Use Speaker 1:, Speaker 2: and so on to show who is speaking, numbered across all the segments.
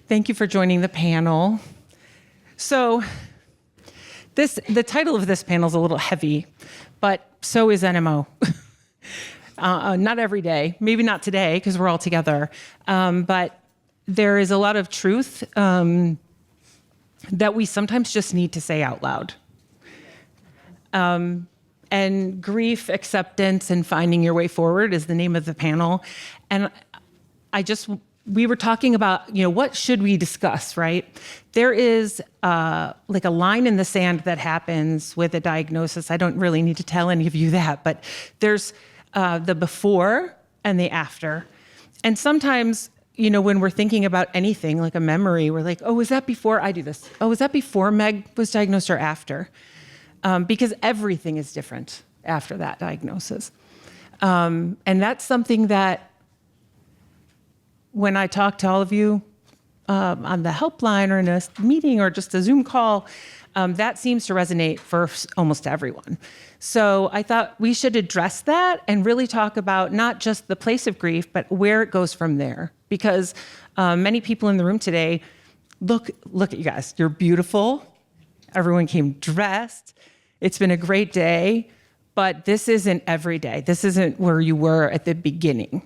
Speaker 1: Thank you for joining the panel. So the title of this panel is a little heavy, but so is NMO. Not every day, maybe not today because we're all together, but there is a lot of truth that we sometimes just need to say out loud. And grief, acceptance, and finding your way forward is the name of the panel. And we were talking about, what should we discuss, right? There is like a line in the sand that happens with a diagnosis. I don't really need to tell any of you that, but there's the before and the after. And sometimes, when we're thinking about anything like a memory, we're like, oh, was that before I do this? Oh, was that before Meg was diagnosed or after? Because everything is different after that diagnosis. And that's something that when I talk to all of you on the helpline or in a meeting or just a Zoom call, that seems to resonate for almost everyone. So I thought we should address that and really talk about not just the place of grief, but where it goes from there. Because many people in the room today, look at you guys. You're beautiful. Everyone came dressed. It's been a great day, but this isn't every day. This isn't where you were at the beginning.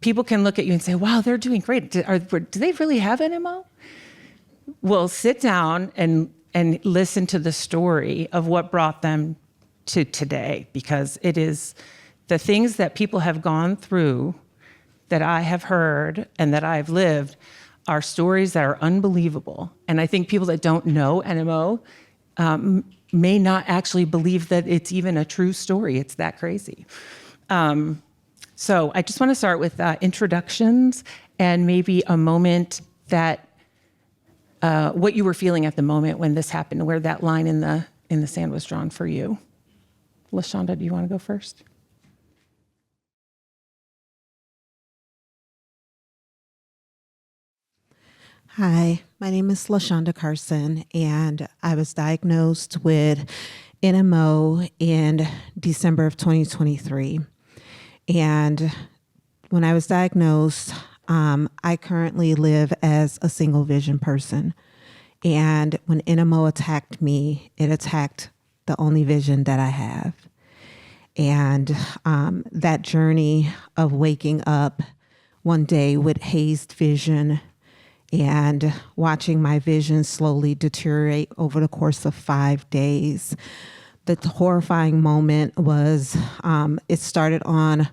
Speaker 1: People can look at you and say, wow, they're doing great. Do they really have NMO? Well, sit down and listen to the story of what brought them to today, because it is the things that people have gone through that I have heard and that I've lived are stories that are unbelievable. And I think people that don't know NMO may not actually believe that it's even a true story. It's that crazy. So I just want to start with introductions and maybe a moment that what you were feeling at the moment when this happened, where that line in the sand was drawn for you. LaShonda, do you want to go first?
Speaker 2: Hi, my name is LaShonda Carson, and I was diagnosed with NMO in December of 2023. And when I was diagnosed, I currently live as a single vision person. And when NMO attacked me, it attacked the only vision that I have. And that journey of waking up one day with hazed vision and watching my vision slowly deteriorate over the course of 5 days. The horrifying moment was, it started on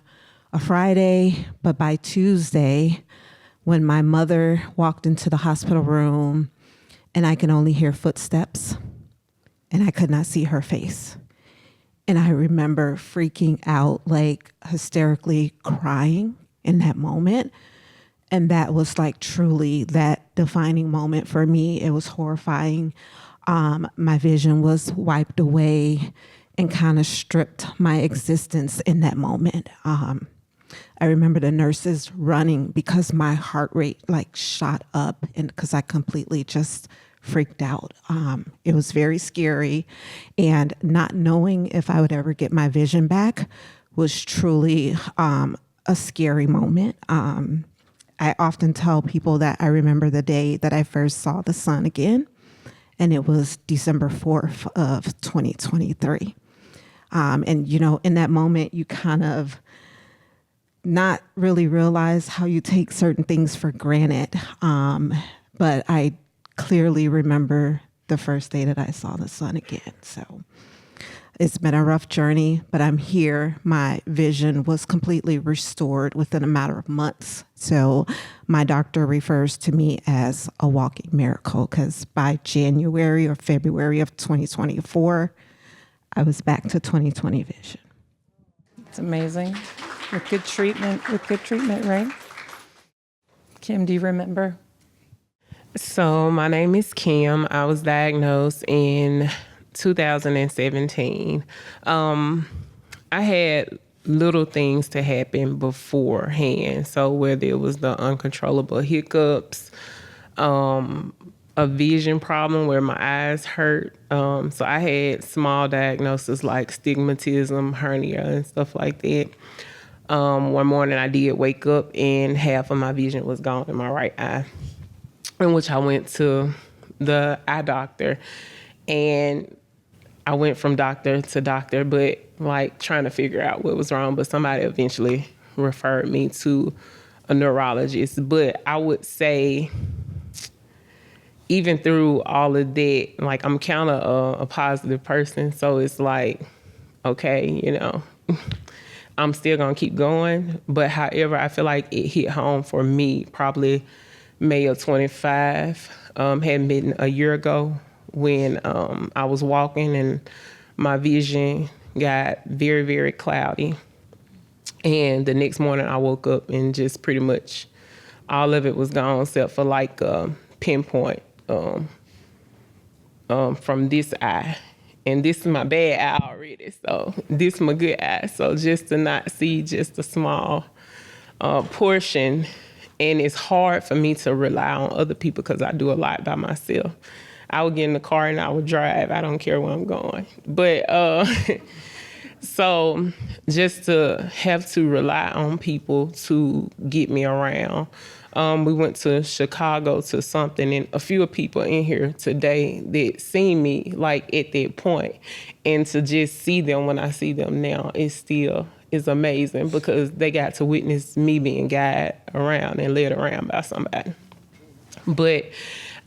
Speaker 2: a Friday, but by Tuesday, when my mother walked into the hospital room and I could only hear footsteps and I could not see her face. And I remember freaking out, like hysterically crying in that moment. And that was like truly that defining moment for me. It was horrifying. My vision was wiped away and kind of stripped my existence in that moment. I remember the nurses running because my heart rate like shot up and because I completely just freaked out. It was very scary, and not knowing if I would ever get my vision back was truly a scary moment. I often tell people that I remember the day that I first saw the sun again, and it was December 4th of 2023. And, in that moment, you kind of not really realize how you take certain things for granted. But I clearly remember the first day that I saw the sun again. So it's been a rough journey, but I'm here. My vision was completely restored within a matter of months. So my doctor refers to me as a walking miracle, because by January or February of 2024, I was back to 20/20 vision.
Speaker 1: It's amazing. With good treatment, right? Kim, do you remember?
Speaker 3: So my name is Kim. I was diagnosed in 2017. I had little things to happen beforehand. So whether it was the uncontrollable hiccups, a vision problem where my eyes hurt. So I had small diagnoses like stigmatism, hernia, and stuff like that. One morning I did wake up and half of my vision was gone in my right eye. in which I went to the eye doctor, and I went from doctor to doctor, but like trying to figure out what was wrong. But somebody eventually referred me to a neurologist. But I would say, even through all of that, like I'm kind of a positive person. So it's like, okay, you know, I'm still gonna keep going. But however, I feel like it hit home for me probably May of 25, had been a year ago when I was walking and my vision got very, very cloudy. And the next morning I woke up and just pretty much all of it was gone except for like a pinpoint from this eye. And this is my bad eye already, so this is my good eye. So just to not see just a small portion, and it's hard for me to rely on other people because I do a lot by myself. I would get in the car and I would drive. I don't care where I'm going. But so just to have to rely on people to get me around. We went to Chicago to something, and a few people in here today that seen me like at that point, and to just see them when I see them now, it still is amazing because they got to witness me being guided around and led around by somebody. But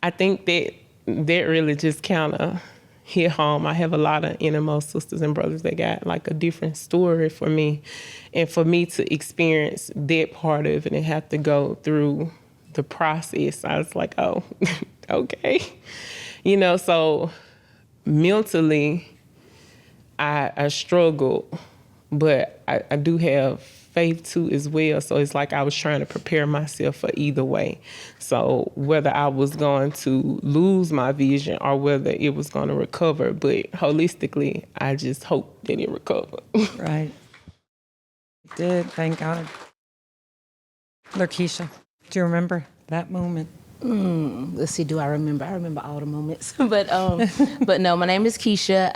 Speaker 3: I think that really just kind of hit home. I have a lot of innermost sisters and brothers that got like a different story for me. And for me to experience that part of it and have to go through the process, I was like, oh, okay. You know, so mentally, I struggled, but I do have faith too as well. So it's like I was trying to prepare myself for either way. So whether I was going to lose my vision or whether it was going to recover, but holistically, I just hope that it recovered.
Speaker 1: Right. It did, thank God. Lakeisha, do you remember that moment?
Speaker 4: Let's see, do I remember? I remember all the moments. But no, my name is Keisha,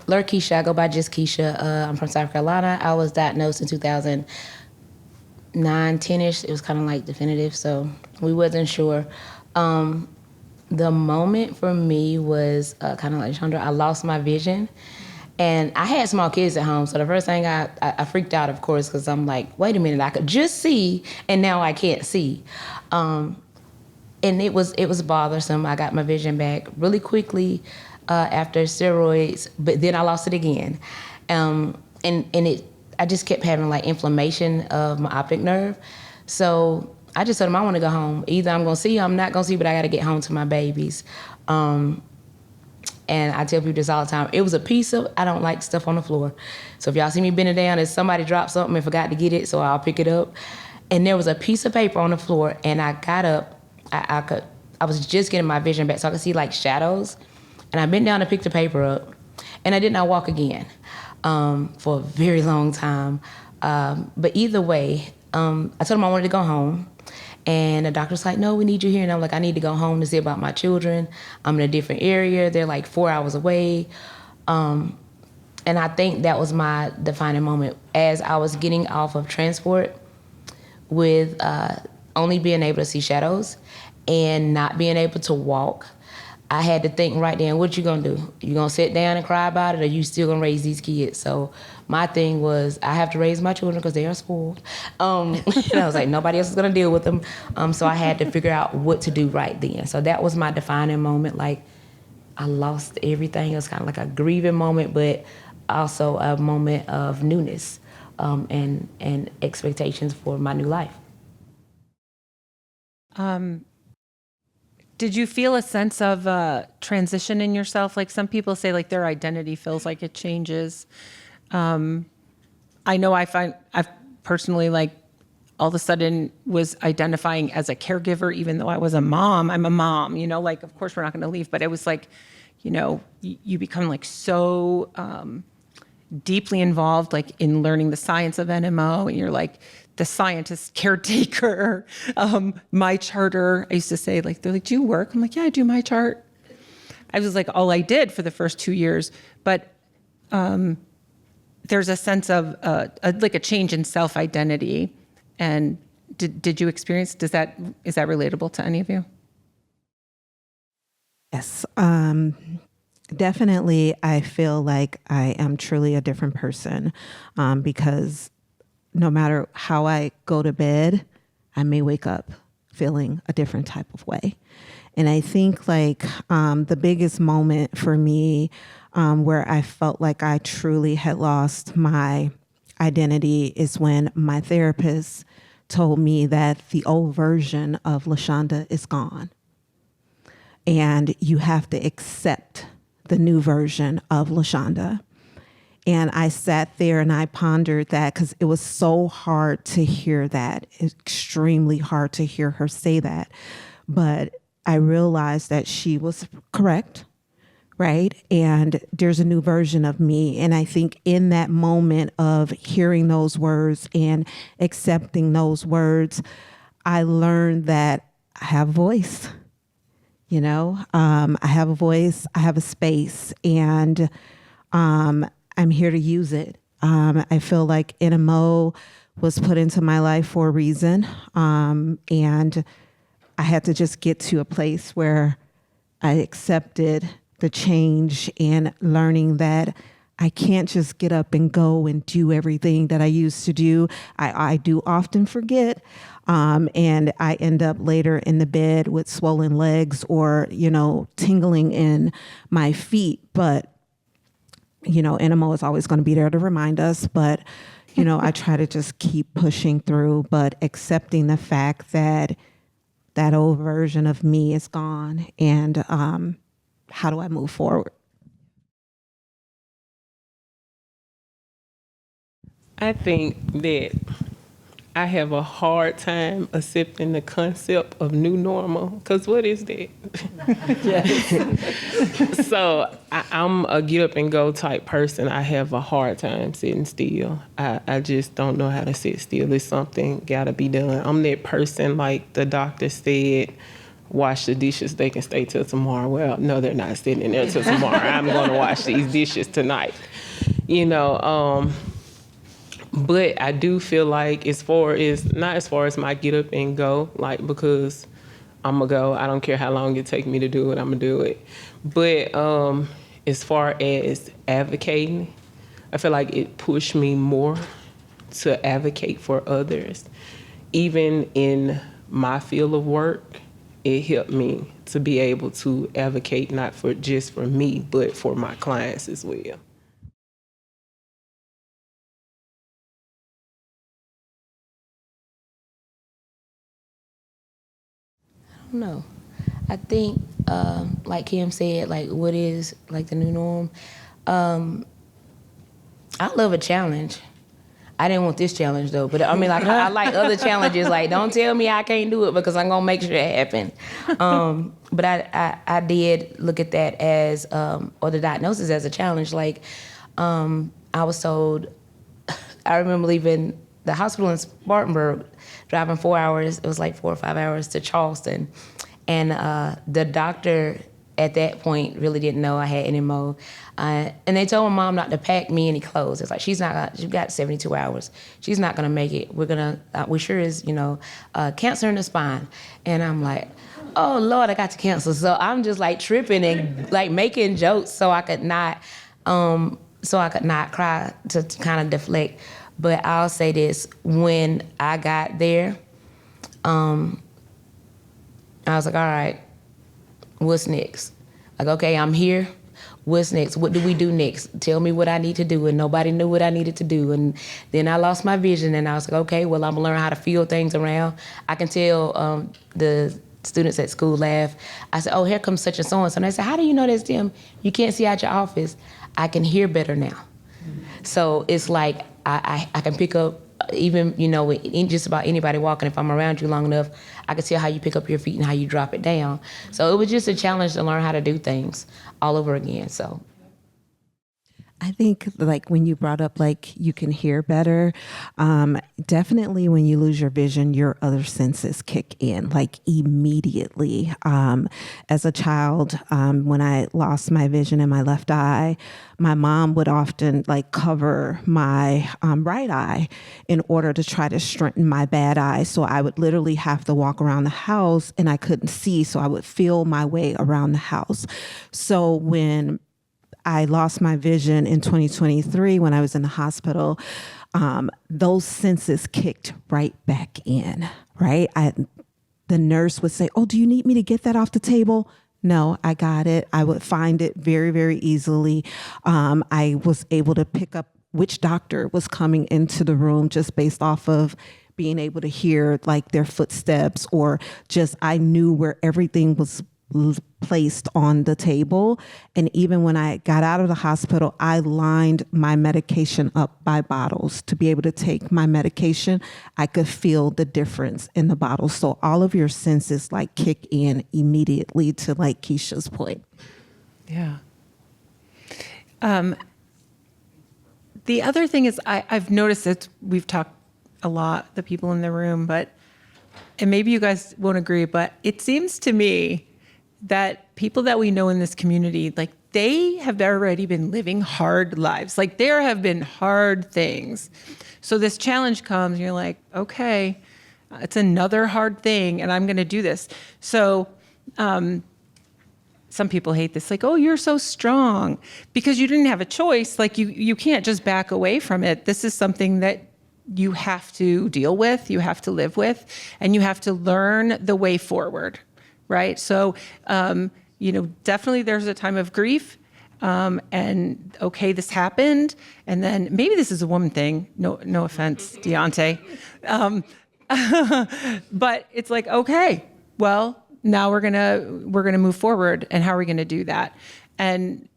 Speaker 4: Lakeisha. I go by just Keisha. I'm from South Carolina. I was diagnosed in 2009, 10-ish. It was kind of like definitive, so we wasn't sure. The moment for me was kind of like Chandra. I lost my vision. And I had small kids at home, so the first thing I freaked out, of course, because I'm like, wait a minute, I could just see, and now I can't see. And it was bothersome. I got my vision back really quickly after steroids, but then I lost it again. I just kept having like inflammation of my optic nerve. So I just told them I want to go home. Either I'm gonna see or I'm not gonna see, but I gotta get home to my babies. And I tell people this all the time. It was a piece of, I don't like stuff on the floor. So if y'all see me bending down, if somebody dropped something and forgot to get it, so I'll pick it up. And there was a piece of paper on the floor, and I got up. I was just getting my vision back, so I could see like shadows. And I bent down to pick the paper up, and I did not walk again for a very long time. But either way, I told them I wanted to go home. And the doctor's like, no, we need you here. And I'm like, I need to go home to see about my children. I'm in a different area. They're like 4 hours away. And I think that was my defining moment as I was getting off of transport with only being able to see shadows and not being able to walk. I had to think right then, what you gonna do? You gonna sit down and cry about it, or you still gonna raise these kids? So my thing was, I have to raise my children because they are spoiled. And I was like, nobody else is gonna deal with them. So I had to figure out what to do right then. So that was my defining moment. Like, I lost everything. It was kind of like a grieving moment, but also a moment of newness and expectations for my new life.
Speaker 1: Did you feel a sense of transition in yourself? Like some people say, like their identity feels like it changes. I know I've personally, like, all of a sudden was identifying as a caregiver, even though I was a mom. I'm a mom, you know, like, of course we're not going to leave, but it was like, you know, you become like so deeply involved, like in learning the science of NMO, and you're like the scientist caretaker, my charter. I used to say, like, they're like, do you work? I'm like, yeah, I do my chart. I was like, all I did for the first 2 years. But there's a sense of like a change in self-identity. And did you experience, is that relatable to any of you?
Speaker 2: Yes. Definitely, I feel like I am truly a different person because no matter how I go to bed, I may wake up feeling a different type of way. And I think like the biggest moment for me where I felt like I truly had lost my identity is when my therapist told me that the old version of LaShonda is gone and you have to accept the new version of LaShonda. And I sat there and I pondered that because it was so hard to hear that, extremely hard to hear her say that. But I realized that she was correct, right? And there's a new version of me. And I think in that moment of hearing those words and accepting those words, I learned that I have a voice. You know, I have a voice, I have a space, and I'm here to use it. I feel like NMO was put into my life for a reason, and I had to just get to a place where I accepted the change and learning that I can't just get up and go and do everything that I used to do. I do often forget. And I end up later in the bed with swollen legs or, you know, tingling in my feet. But, you know, NMO is always going to be there to remind us. But, you know, I try to just keep pushing through, but accepting the fact that that old version of me is gone. And how do I move forward?
Speaker 3: I think that I have a hard time accepting the concept of new normal, because what is that? So I'm a get up and go type person. I have a hard time sitting still. I just don't know how to sit still. It's something gotta be done. I'm that person, like the doctor said, wash the dishes, they can stay till tomorrow. Well, no, they're not sitting in there till tomorrow. I'm gonna wash these dishes tonight. You know, but I do feel like not as far as my get up and go, like, because I'm gonna go. I don't care how long it take me to do it, I'm gonna do it. But as far as advocating, I feel like it pushed me more to advocate for others. Even in my field of work, it helped me to be able to advocate not for just for me, but for my clients as well.
Speaker 4: No, I think, like Kim said, like what is like the new norm. I love a challenge. I didn't want this challenge though, but I mean, like I like other challenges. Like, don't tell me I can't do it because I'm gonna make sure it happen. But I did look at that as, or the diagnosis as a challenge. Like, I was told. I remember leaving the hospital in Spartanburg, driving 4 hours. It was like 4 or 5 hours to Charleston, and the doctor at that point really didn't know I had NMO. And they told my mom not to pack me any clothes. It's like, she's got 72 hours. She's not gonna make it. We sure is, cancer in the spine. And I'm like, oh Lord, I got to cancel. So I'm just like tripping and like making jokes so I could not cry to kind of deflect. But I'll say this, when I got there, I was like, all right, what's next? Like, okay, I'm here. What's next? What do we do next? Tell me what I need to do. And nobody knew what I needed to do. And then I lost my vision and I was like, okay, well, I'm gonna learn how to feel things around. I can tell the students at school laugh. I said, oh, here comes such and so and so. And they said, how do you know that's them? You can't see out your office. I can hear better now. Mm-hmm. So it's like I can pick up, even, in just about anybody walking, if I'm around you long enough, I can tell how you pick up your feet and how you drop it down. So it was just a challenge to learn how to do things all over again. So
Speaker 2: I think like when you brought up like you can hear better, definitely when you lose your vision, your other senses kick in like immediately. As a child, when I lost my vision in my left eye, my mom would often like cover my right eye in order to try to strengthen my bad eye. So I would literally have to walk around the house and I couldn't see. So I would feel my way around the house. So when I lost my vision in 2023 when I was in the hospital, those senses kicked right back in, right? The nurse would say, "Oh, do you need me to get that off the table?" No, I got it. I would find it very, very easily. I was able to pick up which doctor was coming into the room just based off of being able to hear like their footsteps, or just I knew where everything was placed on the table. And even when I got out of the hospital, I lined my medication up by bottles to be able to take my medication. I could feel the difference in the bottles. So all of your senses like kick in immediately, to like Keisha's point.
Speaker 1: Yeah. The other thing is I've noticed that we've talked a lot, the people in the room, and maybe you guys won't agree, but it seems to me that people that we know in this community, like they have already been living hard lives. Like there have been hard things. So this challenge comes and you're like, okay, it's another hard thing and I'm going to do this. So some people hate this, like, oh, you're so strong because you didn't have a choice. Like you can't just back away from it. This is something that you have to deal with, you have to live with, and you have to learn the way forward. Right. So, definitely there's a time of grief and okay, this happened. And then maybe this is a woman thing. No offense, Deontay. But it's like, okay, well, now we're going to move forward. And how are we going to do that? And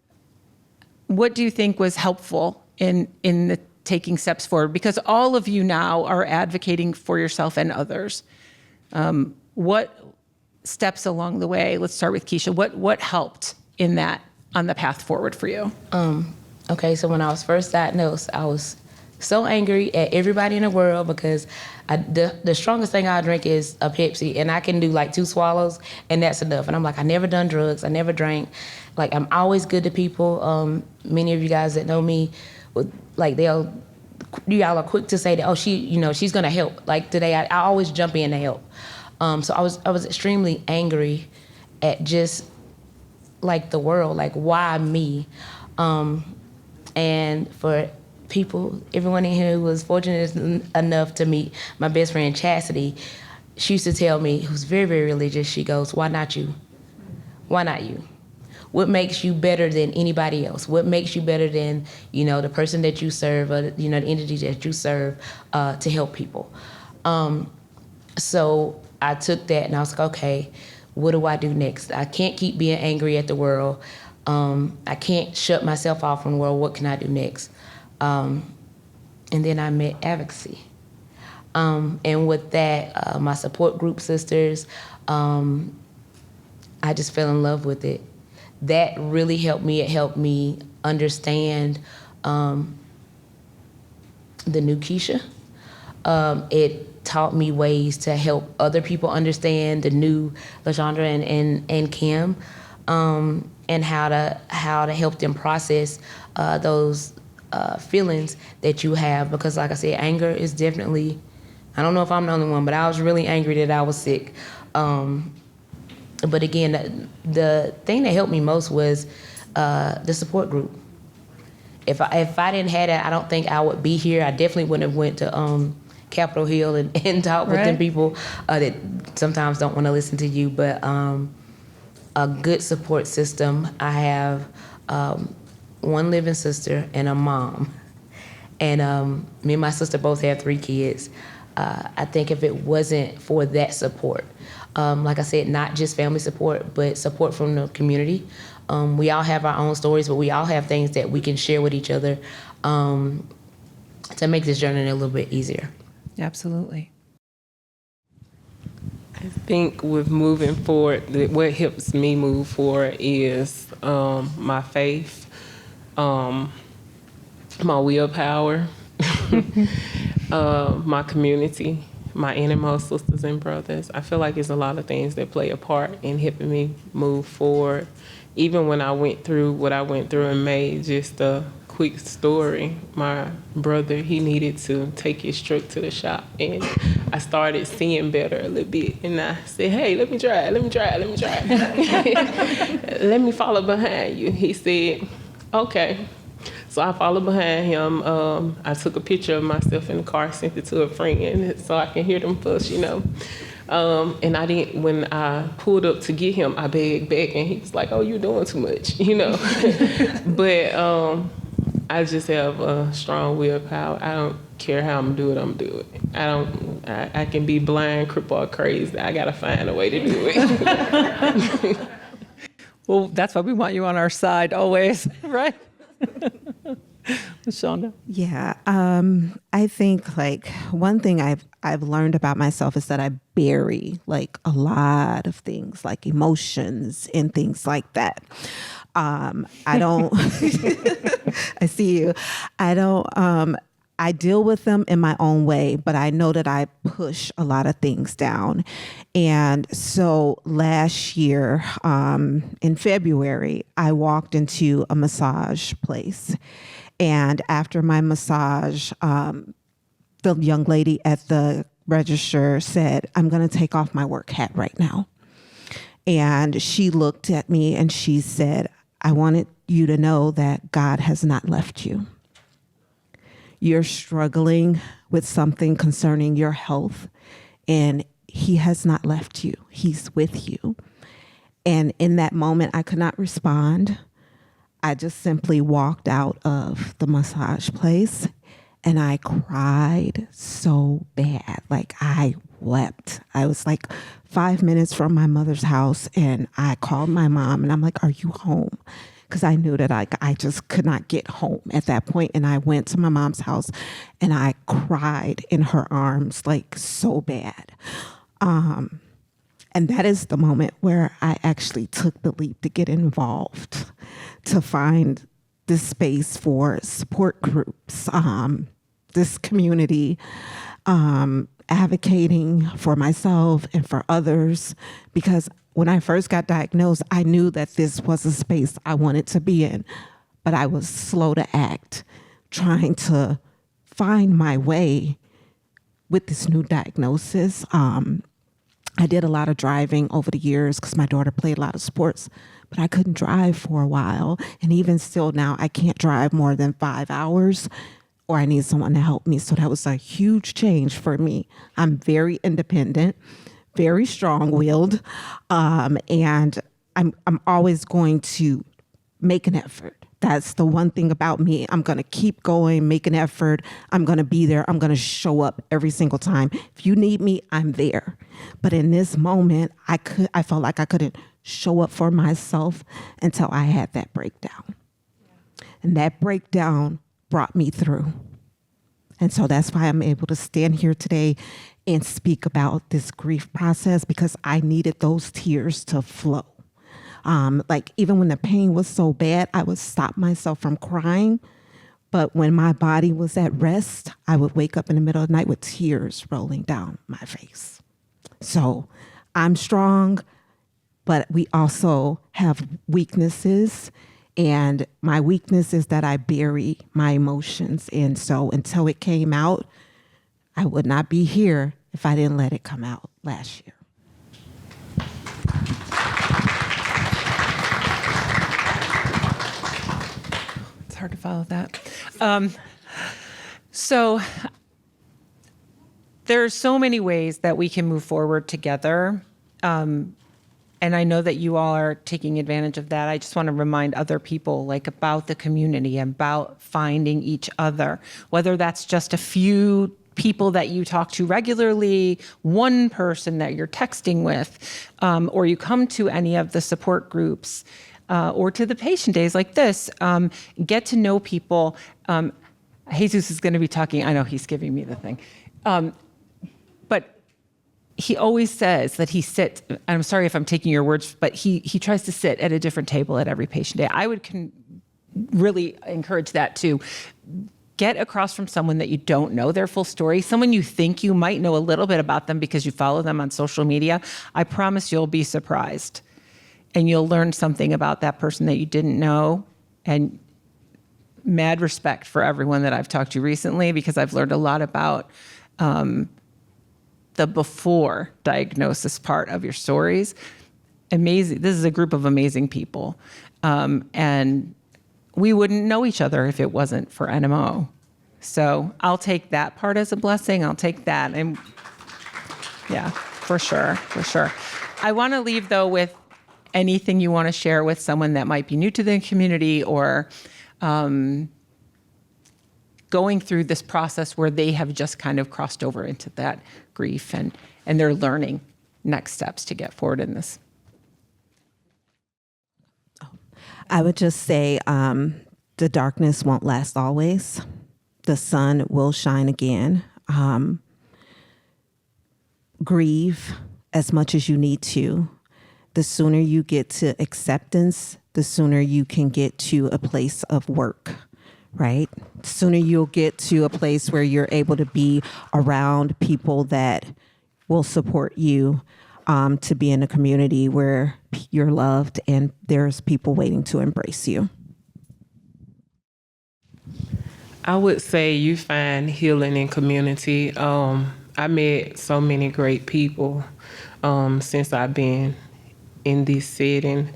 Speaker 1: what do you think was helpful in the taking steps forward? Because all of you now are advocating for yourself and others. What steps along the way? Let's start with Keisha. What helped in that on the path forward for you?
Speaker 4: Okay, so when I was first diagnosed, I was so angry at everybody in the world because the strongest thing I drink is a Pepsi, and I can do like 2 swallows, and that's enough. And I'm like, I never done drugs, I never drank. Like I'm always good to people. Many of you guys that know me, like y'all are quick to say that, oh, she's gonna help. Like today, I always jump in to help. So I was extremely angry at just like the world, like why me? And for people, everyone in here who was fortunate enough to meet my best friend Chastity, she used to tell me, who's very, very religious, she goes, why not you? Why not you? What makes you better than anybody else? What makes you better than, the person that you serve, or, the entity that you serve to help people? So I took that and I was like, okay, what do I do next? I can't keep being angry at the world. I can't shut myself off from the world. What can I do next? And then I met advocacy. And with that, my support group sisters, I just fell in love with it. That really helped me. It helped me understand the new Keisha. It taught me ways to help other people understand the new LaShondra and Kim, and how to help them process those feelings that you have. Because like I said, anger is definitely, I don't know if I'm the only one, but I was really angry that I was sick. But again, the thing that helped me most was the support group. If I didn't have that, I don't think I would be here. I definitely wouldn't have went to Capitol Hill and talk with them people that sometimes don't want to listen to you. But a good support system. I have one living sister and a mom. And me and my sister both have 3 kids. I think if it wasn't for that support, like I said, not just family support, but support from the community. We all have our own stories, but we all have things that we can share with each other to make this journey a little bit easier.
Speaker 1: Absolutely.
Speaker 3: I think with moving forward, what helps me move forward is my faith. my willpower, my community, my innermost sisters and brothers. I feel like it's a lot of things that play a part in helping me move forward. Even when I went through what I went through in May, just a quick story, my brother, he needed to take his truck to the shop, and I started seeing better a little bit, and I said, hey, let me drive. Let me follow behind you. He said, okay. So I followed behind him. I took a picture of myself in the car, sent it to a friend so I can hear them fuss, And I didn't, when I pulled up to get him, I begged back, and he was like, oh, you're doing too much, But I just have a strong willpower. I don't care how I'm gonna do it, I can be blind, crippled, or crazy. I gotta find a way to do it.
Speaker 1: Well, that's why we want you on our side always, right? Shonda?
Speaker 2: Yeah, I think like one thing I've learned about myself is that I bury like a lot of things, like emotions and things like that. I don't. I see you. I don't. I deal with them in my own way, but I know that I push a lot of things down. And so last year, in February, I walked into a massage place. And after my massage, the young lady at the register said, I'm going to take off my work hat right now. And she looked at me and she said, I wanted you to know that God has not left you. You're struggling with something concerning your health, and he has not left you. He's with you. And in that moment, I could not respond. I just simply walked out of the massage place, and I cried so bad. Like, I wept. I was like 5 minutes from my mother's house, and I called my mom, and I'm like, are you home? Because I knew that I just could not get home at that point. And I went to my mom's house and I cried in her arms, like so bad. And that is the moment where I actually took the leap to get involved, to find this space for support groups, this community, advocating for myself and for others, because when I first got diagnosed, I knew that this was a space I wanted to be in, but I was slow to act, trying to find my way with this new diagnosis. I did a lot of driving over the years because my daughter played a lot of sports, but I couldn't drive for a while. And even still now, I can't drive more than 5 hours, or I need someone to help me. So that was a huge change for me. I'm very independent, very strong-willed, and I'm always going to make an effort. That's the one thing about me. I'm going to keep going, make an effort. I'm going to be there. I'm going to show up every single time. If you need me, I'm there. But in this moment, I felt like I couldn't show up for myself until I had that breakdown. And that breakdown brought me through. And so that's why I'm able to stand here today and speak about this grief process, because I needed those tears to flow. Like even when the pain was so bad, I would stop myself from crying. But when my body was at rest, I would wake up in the middle of the night with tears rolling down my face. So I'm strong, but we also have weaknesses. And my weakness is that I bury my emotions. And so until it came out, I would not be here if I didn't let it come out last year.
Speaker 1: It's hard to follow that. So there's so many ways that we can move forward together. And I know that you all are taking advantage of that. I just want to remind other people like about the community, about finding each other, whether that's just a few people that you talk to regularly, one person that you're texting with, or you come to any of the support groups, or to the patient days like this. Get to know people. Jesus is going to be talking. I know he's giving me the thing. But he always says that he sits, and I'm sorry if I'm taking your words, but he tries to sit at a different table at every patient day. I would really encourage that too. get across from someone that you don't know their full story, someone you think you might know a little bit about them because you follow them on social media, I promise you'll be surprised. And you'll learn something about that person that you didn't know. And mad respect for everyone that I've talked to recently, because I've learned a lot about the before diagnosis part of your stories. Amazing. This is a group of amazing people. And we wouldn't know each other if it wasn't for NMO. So I'll take that part as a blessing. I'll take that. And yeah, for sure. I want to leave, though, with anything you want to share with someone that might be new to the community or going through this process where they have just kind of crossed over into that grief and they're learning next steps to get forward in this.
Speaker 2: I would just say the darkness won't last always. The sun will shine again. Grieve as much as you need to. The sooner you get to acceptance, the sooner you can get to a place of work, right? The sooner you'll get to a place where you're able to be around people that will support you, to be in a community where you're loved and there's people waiting to embrace you.
Speaker 3: I would say you find healing in community. I met so many great people since I've been in this setting,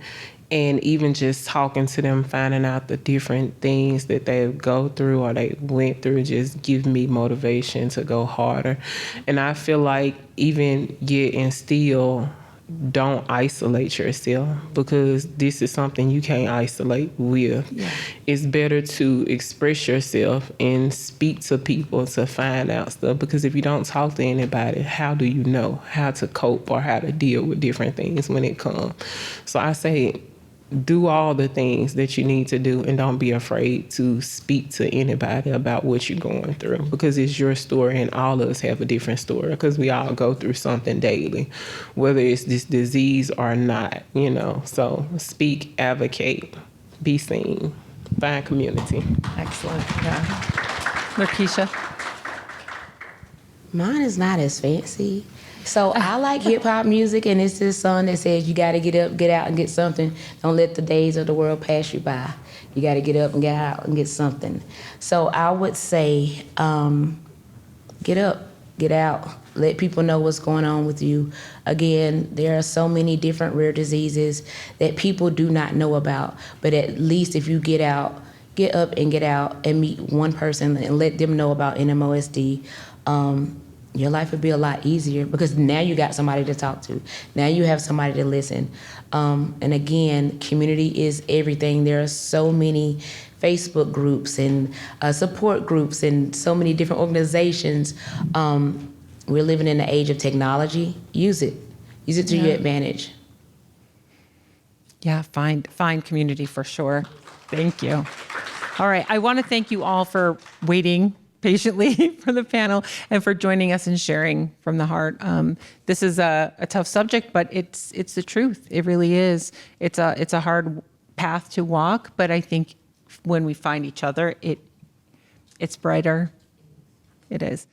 Speaker 3: and even just talking to them, finding out the different things that they go through or they went through, just give me motivation to go harder. And I feel like even yet and still, don't isolate yourself, because this is something you can't isolate with. Yeah. It's better to express yourself and speak to people to find out stuff, because if you don't talk to anybody, how do you know how to cope or how to deal with different things when it comes? So I say, do all the things that you need to do, and don't be afraid to speak to anybody about what you're going through, because it's your story, and all of us have a different story, because we all go through something daily, whether it's this disease or not, So speak, advocate, be seen, find community.
Speaker 1: Excellent. Yeah. Lakeisha?
Speaker 4: Mine is not as fancy. So I like hip hop music, and it's this song that says you got to get up, get out, and get something. Don't let the days of the world pass you by. You got to get up and get out and get something. So I would say, get up, get out, let people know what's going on with you. Again, there are so many different rare diseases that people do not know about, but at least if you get up and get out and meet one person and let them know about NMOSD, your life would be a lot easier, because now you got somebody to talk to. Now you have somebody to listen. And again, community is everything. There are so many Facebook groups and support groups and so many different organizations. We're living in the age of technology. Use it. Use it to your advantage.
Speaker 1: Yeah, find community for sure. Thank you. All right, I want to thank you all for waiting patiently for the panel and for joining us and sharing from the heart. This is a tough subject, but it's the truth. It really is. It's a hard path to walk, but I think when we find each other, it's brighter. It is.